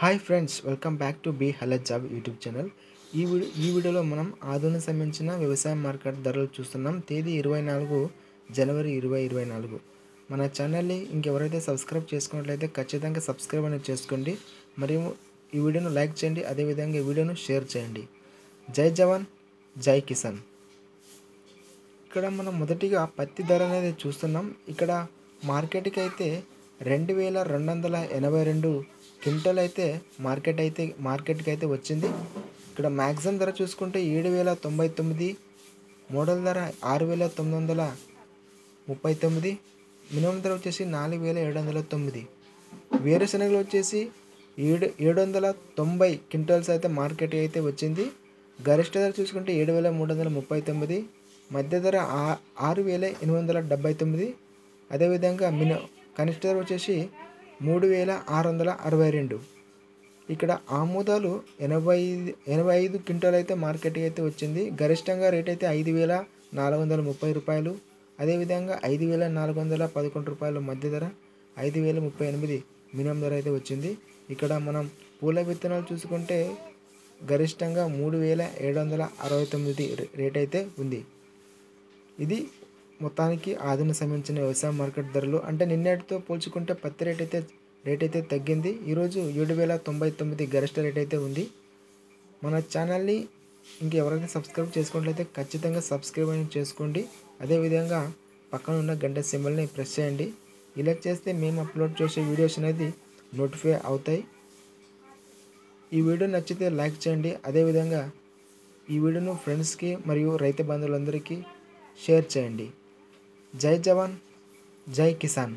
Hi friends, welcome back to బీ హలత్ జాబ్ యూట్యూబ్ ఛానల్. ఈ వీడియోలో మనం ఆధునిక సంబంధించిన వ్యవసాయ మార్కెట్ ధరలు చూస్తున్నాం. తేదీ 24 జనవరి 2024. మన ఛానల్ని ఇంకెవరైతే సబ్స్క్రైబ్ చేసుకున్నట్లయితే ఖచ్చితంగా సబ్స్క్రైబ్ అనేది చేసుకోండి. మరియు ఈ వీడియోను లైక్ చేయండి, అదేవిధంగా ఈ వీడియోను షేర్ చేయండి. జై జవాన్, జై కిసాన్. ఇక్కడ మనం మొదటిగా పత్తి ధర అనేది చూస్తున్నాం. ఇక్కడ మార్కెట్కి అయితే 2282 క్వింటల్ అయితే మార్కెట్కి అయితే వచ్చింది. ఇక్కడ మ్యాక్సిమం ధర చూసుకుంటే 7099, మోడల్ ధర 6939, మినిమం ధర వచ్చేసి 4709. వేరుశనగలు వచ్చేసి 790 క్వింటల్స్ అయితే మార్కెట్కి అయితే వచ్చింది. గరిష్ట ధర చూసుకుంటే 7339, మధ్య ధర 6879, అదేవిధంగా కనిష్ట ధర వచ్చేసి 3662. ఇక్కడ ఆమోదాలు 85 క్వింటాల్ అయితే మార్కెట్కి అయితే వచ్చింది. గరిష్టంగా రేట్ అయితే 5430 రూపాయలు, అదేవిధంగా 5411 రూపాయలు మధ్య ధర, 5038 మినిమం ధర అయితే వచ్చింది. ఇక్కడ మనం పూల విత్తనాలు చూసుకుంటే గరిష్టంగా 3769 రేట్ అయితే ఉంది. ఇది మొత్తానికి ఆధునిక సంబంధించిన వ్యవసాయ మార్కెట్ ధరలు. అంటే నిన్నటితో పోల్చుకుంటే పత్తి రేట్ అయితే తగ్గింది. ఈరోజు 7099 గరిష్ట రేట్ అయితే ఉంది. మన ఛానల్ని ఇంకెవరైతే సబ్స్క్రైబ్ చేసుకున్నట్లయితే ఖచ్చితంగా సబ్స్క్రైబ్ అనేది చేసుకోండి. అదేవిధంగా పక్కన ఉన్న గంట సింబల్ని ప్రెస్ చేయండి. ఇలా చేస్తే మేము అప్లోడ్ చేసే వీడియోస్ అనేది నోటిఫై అవుతాయి. ఈ వీడియో నచ్చితే లైక్ చేయండి. అదేవిధంగా ఈ వీడియోను ఫ్రెండ్స్కి మరియు రైతు బంధువులందరికీ షేర్ చేయండి. జై జవాన్, జై కిసాన్.